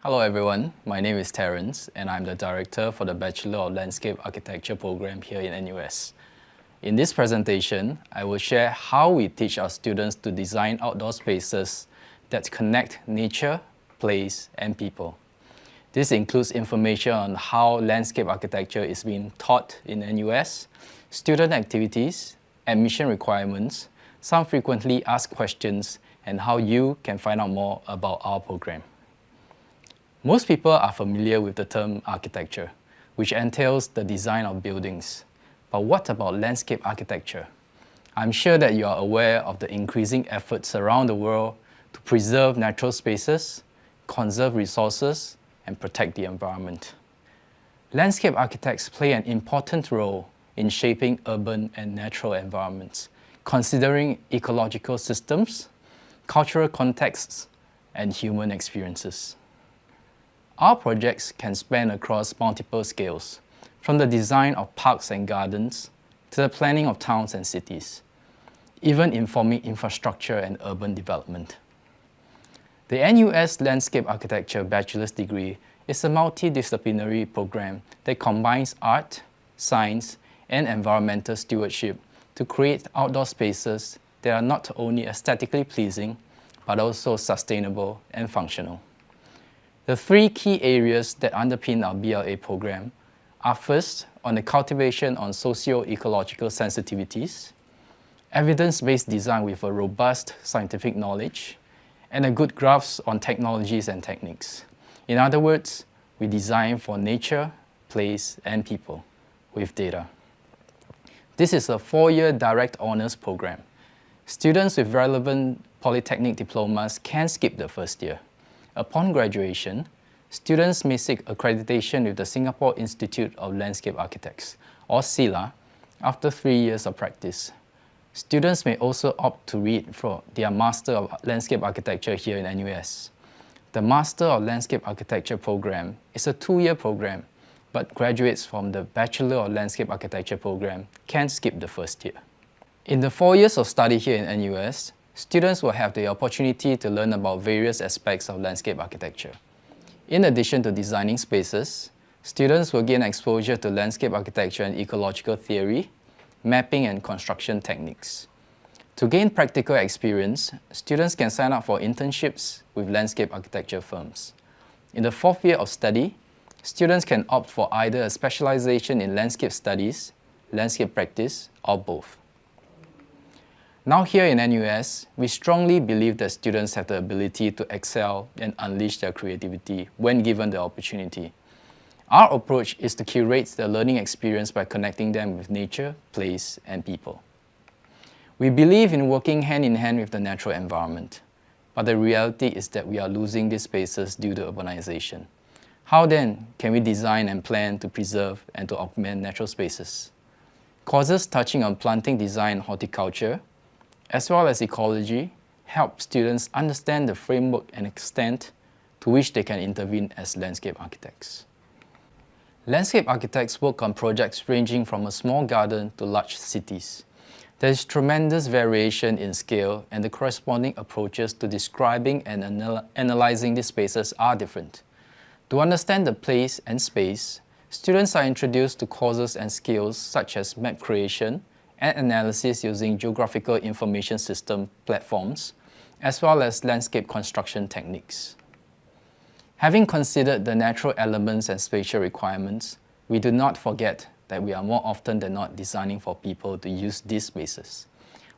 Hello everyone, my name is Terrence and I'm the Director for the Bachelor of Landscape Architecture program here in NUS. In this presentation, I will share how we teach our students to design outdoor spaces that connect nature, place, and people. This includes information on how landscape architecture is being taught in NUS, student activities, admission requirements, some frequently asked questions, and how you can find out more about our program. Most people are familiar with the term architecture, which entails the design of buildings. But what about landscape architecture? I'm sure that you are aware of the increasing efforts around the world to preserve natural spaces, conserve resources, and protect the environment. Landscape architects play an important role in shaping urban and natural environments, considering ecological systems, cultural contexts, and human experiences. Our projects can span across multiple scales, from the design of parks and gardens to the planning of towns and cities, even informing infrastructure and urban development. The NUS Landscape Architecture Bachelor's degree is a multidisciplinary program that combines art, science, and environmental stewardship to create outdoor spaces that are not only aesthetically pleasing, but also sustainable and functional. The three key areas that underpin our BLA program are first, on the cultivation on socio-ecological sensitivities, evidence-based design with a robust scientific knowledge, and a good grasp on technologies and techniques. In other words, we design for nature, place, and people with data. This is a 4-year direct honors program. Students with relevant polytechnic diplomas can skip the first year. Upon graduation, students may seek accreditation with the Singapore Institute of Landscape Architects, or SILA, after 3 years of practice. Students may also opt to read for their Master of Landscape Architecture here in NUS. The Master of Landscape Architecture program is a 2-year program, but graduates from the Bachelor of Landscape Architecture program can skip the first year. In the 4 years of study here in NUS, students will have the opportunity to learn about various aspects of landscape architecture. In addition to designing spaces, students will gain exposure to landscape architecture and ecological theory, mapping and construction techniques. To gain practical experience, students can sign up for internships with landscape architecture firms. In the 4th year of study, students can opt for either a specialization in landscape studies, landscape practice, or both. Now here in NUS, we strongly believe that students have the ability to excel and unleash their creativity when given the opportunity. Our approach is to curate the learning experience by connecting them with nature, place, and people. We believe in working hand in hand with the natural environment, but the reality is that we are losing these spaces due to urbanization. How then can we design and plan to preserve and to augment natural spaces? Courses touching on planting design and horticulture, as well as ecology, help students understand the framework and extent to which they can intervene as landscape architects. Landscape architects work on projects ranging from a small garden to large cities. There is tremendous variation in scale, and the corresponding approaches to describing and analyzing these spaces are different. To understand the place and space, students are introduced to courses and skills such as map creation and analysis using geographical information system platforms, as well as landscape construction techniques. Having considered the natural elements and spatial requirements, we do not forget that we are more often than not designing for people to use these spaces.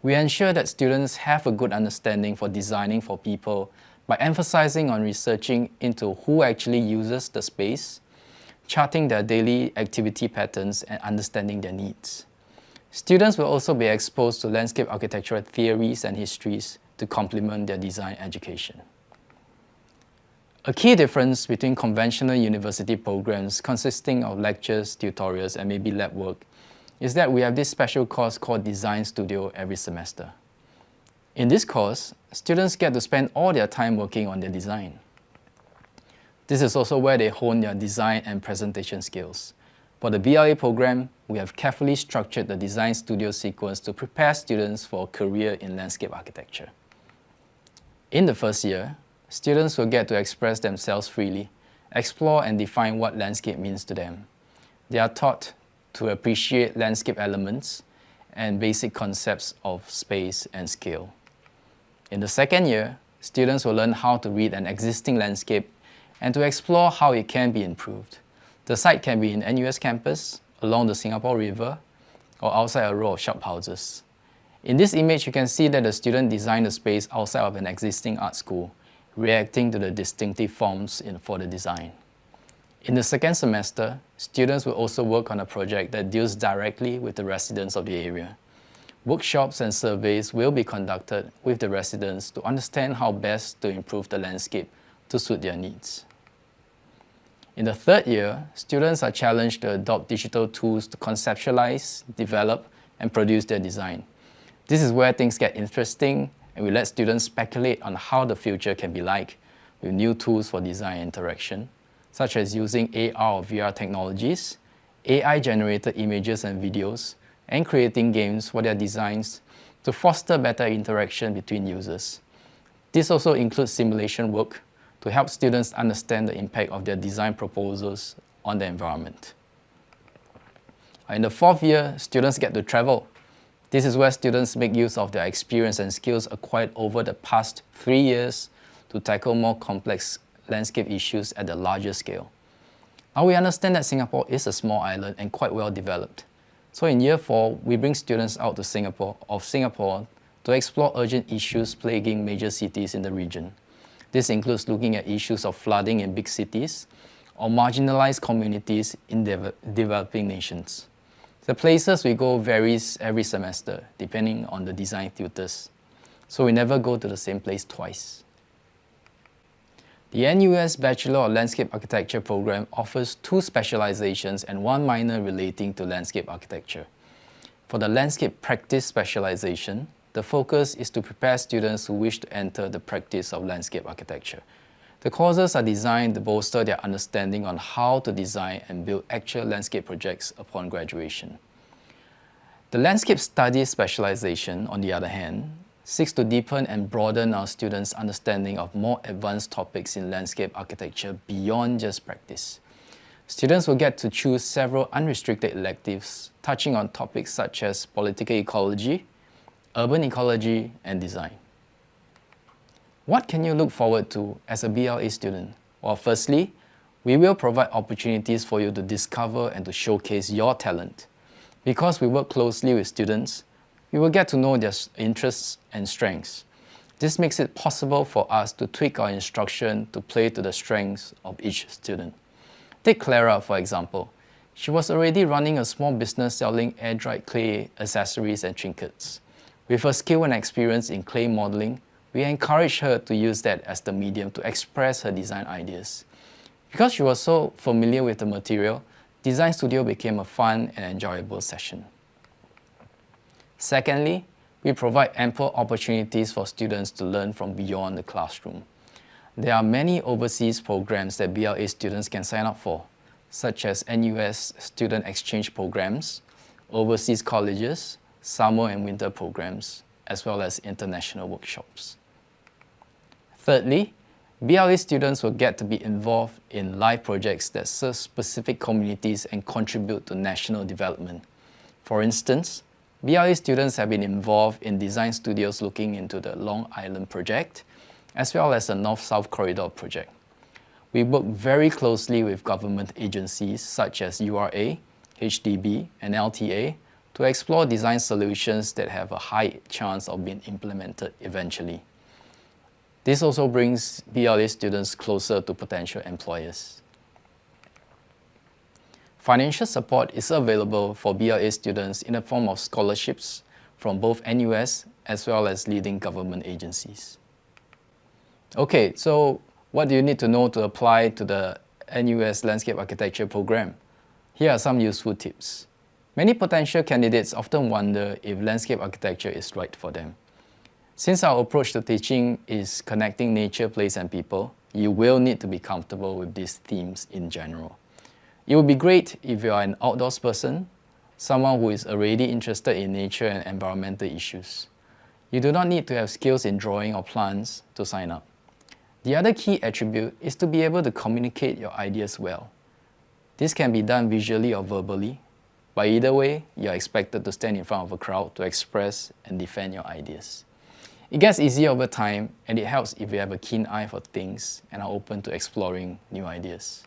We ensure that students have a good understanding for designing for people by emphasizing on researching into who actually uses the space, charting their daily activity patterns, and understanding their needs. Students will also be exposed to landscape architectural theories and histories to complement their design education. A key difference between conventional university programs consisting of lectures, tutorials, and maybe lab work is that we have this special course called Design Studio every semester. In this course, students get to spend all their time working on their design. This is also where they hone their design and presentation skills. For the BLA program, we have carefully structured the design studio sequence to prepare students for a career in landscape architecture. In the first year, students will get to express themselves freely, explore and define what landscape means to them. They are taught to appreciate landscape elements and basic concepts of space and scale. In the second year, students will learn how to read an existing landscape and to explore how it can be improved. The site can be in NUS campus, along the Singapore River, or outside a row of shophouses. In this image, you can see that the student designed the space outside of an existing art school, reacting to the distinctive forms for the design. In the second semester, students will also work on a project that deals directly with the residents of the area. Workshops and surveys will be conducted with the residents to understand how best to improve the landscape to suit their needs. In the third year, students are challenged to adopt digital tools to conceptualize, develop, and produce their design. This is where things get interesting, and we let students speculate on how the future can be like with new tools for design interaction, such as using AR or VR technologies, AI-generated images and videos, and creating games for their designs to foster better interaction between users. This also includes simulation work to help students understand the impact of their design proposals on the environment. In the fourth year, students get to travel. This is where students make use of their experience and skills acquired over the past 3 years to tackle more complex landscape issues at a larger scale. Now we understand that Singapore is a small island and quite well developed. So in year 4, we bring students out to Singapore to explore urgent issues plaguing major cities in the region. This includes looking at issues of flooding in big cities or marginalized communities in developing nations. The places we go varies every semester depending on the design tutors, so we never go to the same place twice. The NUS Bachelor of Landscape Architecture program offers 2 specializations and 1 minor relating to landscape architecture. For the landscape practice specialization, the focus is to prepare students who wish to enter the practice of landscape architecture. The courses are designed to bolster their understanding on how to design and build actual landscape projects upon graduation. The landscape studies specialization, on the other hand, seeks to deepen and broaden our students' understanding of more advanced topics in landscape architecture beyond just practice. Students will get to choose several unrestricted electives touching on topics such as political ecology, urban ecology, and design. What can you look forward to as a BLA student? Well, firstly, we will provide opportunities for you to discover and to showcase your talent. Because we work closely with students, we will get to know their interests and strengths. This makes it possible for us to tweak our instruction to play to the strengths of each student. Take Clara, for example. She was already running a small business selling air-dried clay accessories and trinkets. With her skill and experience in clay modeling, we encouraged her to use that as the medium to express her design ideas. Because she was so familiar with the material, Design Studio became a fun and enjoyable session. Secondly, we provide ample opportunities for students to learn from beyond the classroom. There are many overseas programs that BLA students can sign up for, such as NUS student exchange programs, overseas colleges, summer and winter programs, as well as international workshops. Thirdly, BLA students will get to be involved in live projects that serve specific communities and contribute to national development. For instance, BLA students have been involved in design studios looking into the Long Island project, as well as the North-South Corridor project. We work very closely with government agencies such as URA, HDB, and LTA to explore design solutions that have a high chance of being implemented eventually. This also brings BLA students closer to potential employers. Financial support is available for BLA students in the form of scholarships from both NUS as well as leading government agencies. Okay, so what do you need to know to apply to the NUS Landscape Architecture program? Here are some useful tips. Many potential candidates often wonder if landscape architecture is right for them. Since our approach to teaching is connecting nature, place, and people, you will need to be comfortable with these themes in general. It would be great if you are an outdoors person, someone who is already interested in nature and environmental issues. You do not need to have skills in drawing or plants to sign up. The other key attribute is to be able to communicate your ideas well. This can be done visually or verbally, but either way, you are expected to stand in front of a crowd to express and defend your ideas. It gets easier over time, and it helps if you have a keen eye for things and are open to exploring new ideas.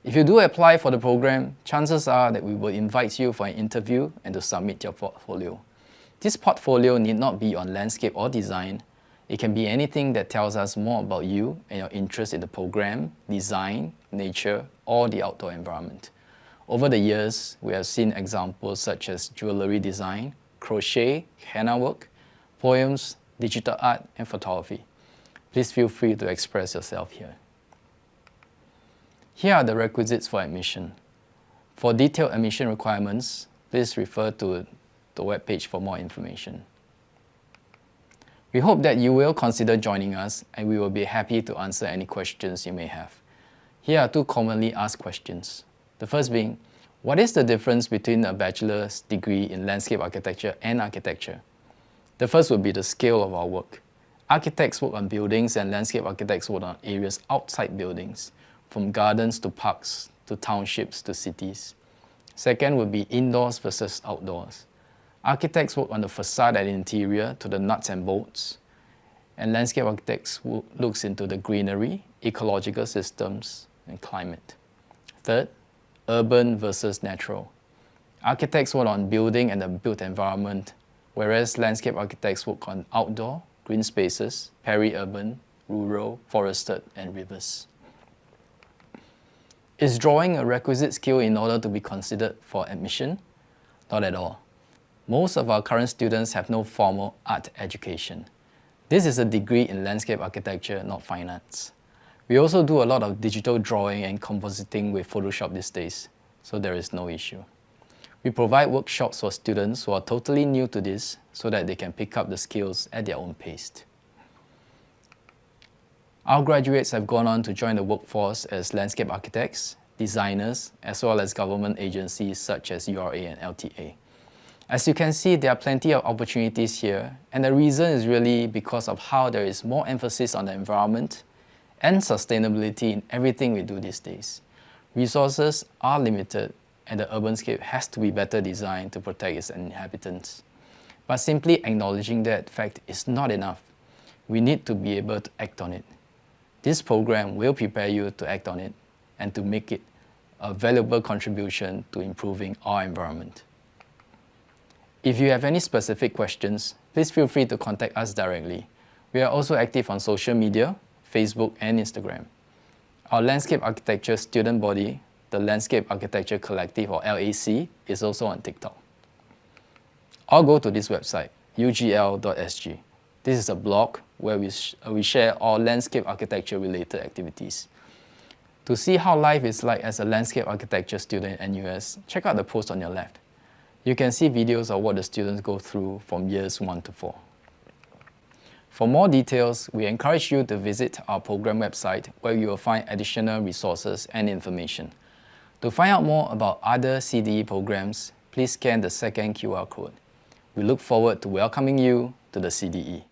If you do apply for the program, chances are that we will invite you for an interview and to submit your portfolio. This portfolio need not be on landscape or design. It can be anything that tells us more about you and your interest in the program, design, nature, or the outdoor environment. Over the years, we have seen examples such as jewelry design, crochet, henna work, poems, digital art, and photography. Please feel free to express yourself here. Here are the requisites for admission. For detailed admission requirements, please refer to the webpage for more information. We hope that you will consider joining us, and we will be happy to answer any questions you may have. Here are two commonly asked questions. The first being, what is the difference between a bachelor's degree in landscape architecture and architecture? The first would be the scale of our work. Architects work on buildings and landscape architects work on areas outside buildings, from gardens to parks, to townships to cities. Second would be indoors versus outdoors. Architects work on the facade and interior to the nuts and bolts, and landscape architects looks into the greenery, ecological systems, and climate. Third, urban versus natural. Architects work on building and the built environment, whereas landscape architects work on outdoor, green spaces, peri-urban, rural, forested, and rivers. Is drawing a requisite skill in order to be considered for admission? Not at all. Most of our current students have no formal art education. This is a degree in landscape architecture, not fine arts. We also do a lot of digital drawing and compositing with Photoshop these days, so there is no issue. We provide workshops for students who are totally new to this so that they can pick up the skills at their own pace. Our graduates have gone on to join the workforce as landscape architects, designers, as well as government agencies such as URA and LTA. As you can see, there are plenty of opportunities here, and the reason is really because of how there is more emphasis on the environment and sustainability in everything we do these days. Resources are limited, and the urbanscape has to be better designed to protect its inhabitants. But simply acknowledging that fact is not enough. We need to be able to act on it. This program will prepare you to act on it and to make it a valuable contribution to improving our environment. If you have any specific questions, please feel free to contact us directly. We are also active on social media, Facebook and Instagram. Our landscape architecture student body, the Landscape Architecture Collective, or LAC, is also on TikTok. Or go to this website, ugl.sg. This is a blog where we share all landscape architecture related activities. To see how life is like as a landscape architecture student at NUS, check out the post on your left. You can see videos of what the students go through from years 1 to 4. For more details, we encourage you to visit our program website where you will find additional resources and information. To find out more about other CDE programs, please scan the second QR code. We look forward to welcoming you to the CDE.